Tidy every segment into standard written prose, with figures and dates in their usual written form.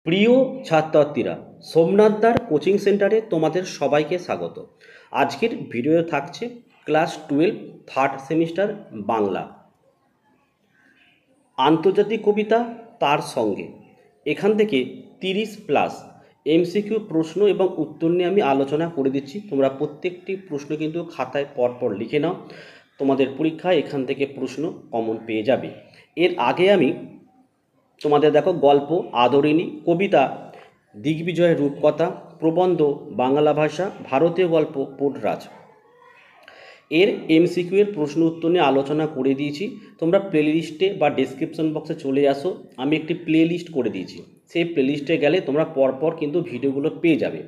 প্রিয় ছাত্রছাত্রীরা, সোমনাথদার কোচিং সেন্টারে তোমাদের সবাইকে স্বাগত। আজকের ভিডিও থাকছে ক্লাস 12 থার্ড সেমিস্টার বাংলা আন্তর্জাতিক কবিতা তার সঙ্গে। এখান থেকে 30+ এমসিকিউ প্রশ্ন এবং উত্তর নিয়ে আমি আলোচনা করে দিচ্ছি। তোমরা প্রত্যেকটি প্রশ্ন কিন্তু খাতায় পরপর লিখে নাও, তোমাদের পরীক্ষায় এখান থেকে প্রশ্ন কমন পেয়ে যাবে। এর আগে আমি তোমাদের দেখো গল্প আদরিণী, কবিতা দিগ্বিজয়ের রূপকথা, প্রবন্ধ বাংলা ভাষা, ভারতীয় গল্প পোটরাজ এর এমসিকিউ এর প্রশ্ন উত্তর নিয়ে আলোচনা করে দিয়েছি। তোমরা প্লেলিস্টে বা ডেসক্রিপশন বক্সে চলে আসো, আমি একটি প্লেলিস্ট করে দিয়েছি। সেই প্লেলিস্টে গেলে তোমরা পরপর কিন্তু ভিডিওগুলো পেয়ে যাবে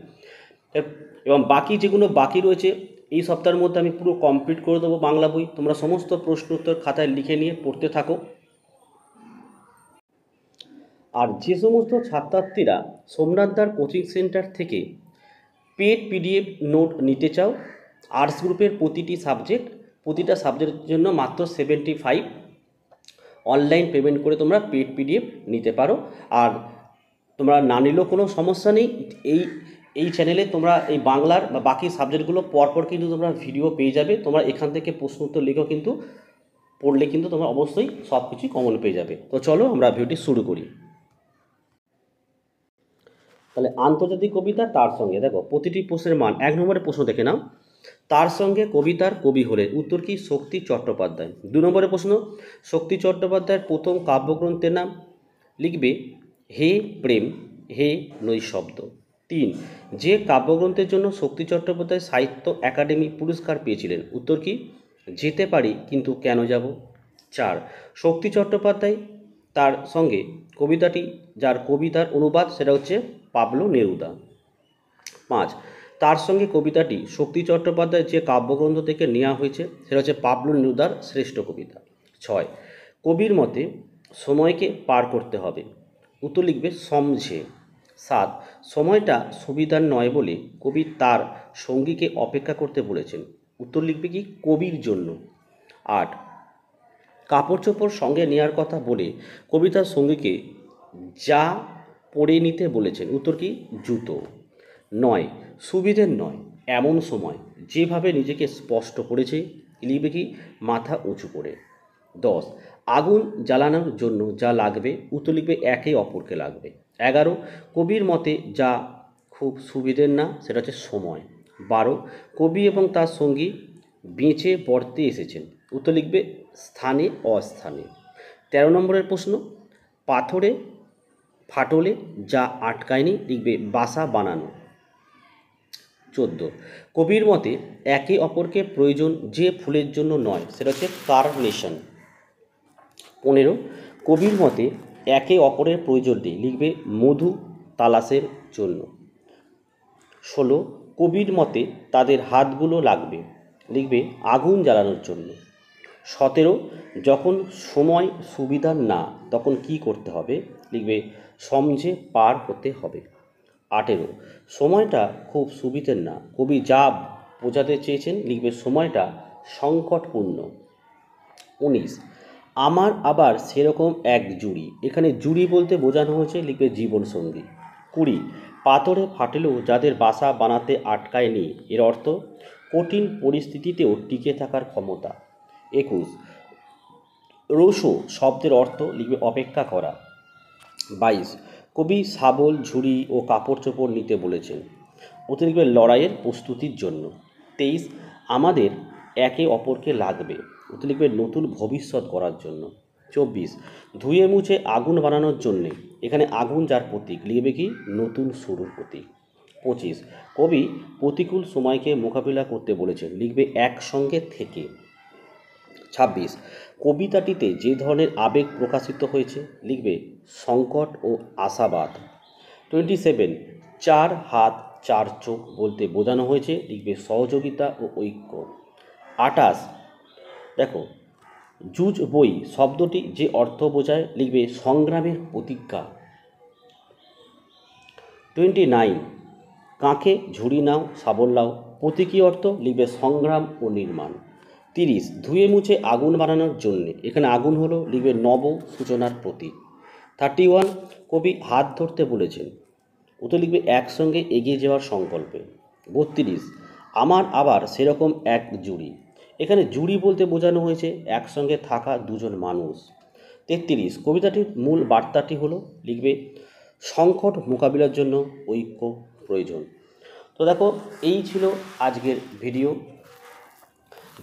এবং বাকি যেগুলো বাকি রয়েছে এই সপ্তাহের মধ্যে আমি পুরো কমপ্লিট করে দেবো বাংলা বই। তোমরা সমস্ত প্রশ্ন উত্তর খাতায় লিখে নিয়ে পড়তে থাকো। আর যে সমস্ত ছাত্রছাত্রীরা সোমনাথদার কোচিং সেন্টার থেকে পেড পিডিএফ নোট নিতে চাও, আর্টস গ্রুপের প্রতিটা সাবজেক্টের জন্য মাত্র 75 অনলাইন পেমেন্ট করে তোমরা পেড পিডিএফ নিতে পারো। আর তোমরা না নিলেও কোনো সমস্যা নেই, এই চ্যানেলে তোমরা এই বাংলার বা বাকি সাবজেক্টগুলো পরপর কিন্তু তোমরা ভিডিও পেয়ে যাবে। তোমরা এখান থেকে প্রশ্ন উত্তর লিখেও কিন্তু পড়লে কিন্তু তোমরা অবশ্যই সব কিছুই কমন পেয়ে যাবে। তো চলো আমরা ভিডিওটি শুরু করি। তাহলে আন্তর্জাতিক কবিতা তার সঙ্গে, দেখো প্রতিটি প্রশ্নের মান। 1 নম্বরের প্রশ্ন দেখে নাও, তার সঙ্গে কবিতার কবি হলেন। উত্তর কি? শক্তি চট্টোপাধ্যায়। 2 নম্বরের প্রশ্ন, শক্তি চট্টোপাধ্যায়ের প্রথম কাব্যগ্রন্থের নাম। লিখবে হে প্রেম, হে নৈশব্দ। 3, যে কাব্যগ্রন্থের জন্য শক্তি চট্টোপাধ্যায় সাহিত্য একাডেমি পুরস্কার পেয়েছিলেন। উত্তর কি? যেতে পারি কিন্তু কেন যাব। 4, শক্তি চট্টোপাধ্যায় তার সঙ্গে কবিতাটি যার কবিতার অনুবাদ সেটা হচ্ছে পাবলো নেরুদা। 5, তার সঙ্গে কবিতাটি শক্তি চট্টোপাধ্যায় যে কাব্যগ্রন্থ থেকে নেওয়া হয়েছে সেটা হচ্ছে পাবলো নেরুদার শ্রেষ্ঠ কবিতা। 6, কবির মতে সময়কে পার করতে হবে। উত্তর লিখবে সমঝে। 7, সময়টা সুবিধার নয় বলে কবি তার সঙ্গীকে অপেক্ষা করতে বলেছেন। উত্তর লিখবে কি? কবির জন্য। 8, কাপড় চোপড় সঙ্গে নেওয়ার কথা বলে কবিতার সঙ্গীকে যা পরে নিতে বলেছেন। উত্তর কি? জুতো। 9, সুবিধের নয় এমন সময় যেভাবে নিজেকে স্পষ্ট করেছে। লিখবে কি? মাথা উঁচু করে। 10, আগুন জ্বালানোর জন্য যা লাগবে। উত্তর লিখবে একে অপরকে লাগবে। 11, কবির মতে যা খুব সুবিধের না সেটা হচ্ছে সময়। 12, কবি এবং তার সঙ্গী বেঁচে পড়তে এসেছেন। উত্তর লিখবে স্থানে অস্থানে। 13 নম্বরের প্রশ্ন, পাথরে ফাটলে যা আটকায়নি। লিখবে বাসা বানানো। 14, কবির মতে একে অপরকে প্রয়োজন যে ফুলের জন্য নয় সেটা হচ্ছে কার্নেশন। 15, কবির মতে একে অপরের প্রয়োজন নেই। লিখবে মধু তালাশের জন্য। 16, কবির মতে তাদের হাতগুলো লাগবে। লিখবে আগুন জ্বালানোর জন্য। 17, যখন সময় সুবিধার না তখন কি করতে হবে। লিখবে সমঝে পার হতে হবে। 18, সময়টা খুব সুবিধের না কবি যা বোঝাতে চেয়েছেন। লিখবে সময়টা সংকটপূর্ণ। 19, আমার আবার সেরকম এক জুড়ি। এখানে জুড়ি বলতে বোঝানো হয়েছে লিখবে জীবনসঙ্গী। 20, পাথরে ফাটলেও যাদের বাসা বানাতে আটকায়নি। এর অর্থ কঠিন পরিস্থিতিতেও টিকে থাকার ক্ষমতা। 21, রোষো শব্দের অর্থ। লিখবে অপেক্ষা করা। 22, কবি শাবল ঝুড়ি ও কাপড় চোপড় নিতে বলেছেন। উত্তর লিখবে লড়াইয়ের প্রস্তুতির জন্য। 23, আমাদের একে অপরকে লাগবে। উত্তর লিখবে নতুন ভবিষ্যৎ করার জন্য। 24, ধুয়ে মুছে আগুন বানানোর জন্যে। এখানে আগুন যার প্রতীক। লিখবে কি? নতুন শুরুর প্রতীক। 25, কবি প্রতিকূল সময়কে মোকাবিলা করতে বলেছেন। লিখবে একসঙ্গে থেকে। 26, কবিতাটিতে যে ধরনের আবেগ প্রকাশিত হয়েছে। লিখবে সংকট ও আশাবাদ। 27, 4 হাত 4 চোখ বলতে বোঝানো হয়েছে। লিখবে সহযোগিতা ও ঐক্য। 28, দেখো জুজ বই শব্দটি যে অর্থ বোঝায়। লিখবে সংগ্রামের প্রতিজ্ঞা। 29, কাঁখে ঝুড়ি নাও শাবল নাও প্রতীকী অর্থ। লিখবে সংগ্রাম ও নির্মাণ। 30, ধুয়ে মুছে আগুন বানানোর জন্যে। এখানে আগুন হলো লিখবে নব সূচনার প্রতীক। 31, কবি হাত ধরতে বলেছেন। উত্তর লিখবে একসঙ্গে এগিয়ে যাওয়ার সংকল্পে। 32, আমার আবার সেরকম এক জুড়ি। এখানে জুড়ি বলতে বোঝানো হয়েছে একসঙ্গে থাকা দুজন মানুষ। 33, কবিতাটির মূল বার্তাটি হলো, লিখবে সংকট মোকাবিলার জন্য ঐক্য প্রয়োজন। তো দেখো, এই ছিল আজকের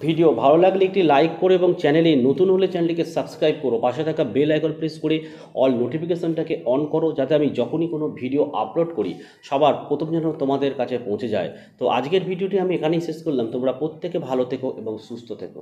ভিডিও ভালো লাগলে একটি লাইক করো এবং চ্যানেলে নতুন হলে চ্যানেলটিকে সাবস্ক্রাইব করো, পাশে থাকা বেল আইকন প্রেস করে অল নোটিফিকেশনটাকে অন করো, যাতে আমি যখনই কোনো ভিডিও আপলোড করি সবার প্রথম যেন তোমাদের কাছে পৌঁছে যায়। তো আজকের ভিডিওটি আমি এখানেই শেষ করলাম। তোমরা প্রত্যেকে ভালো থেকো এবং সুস্থ থেকো।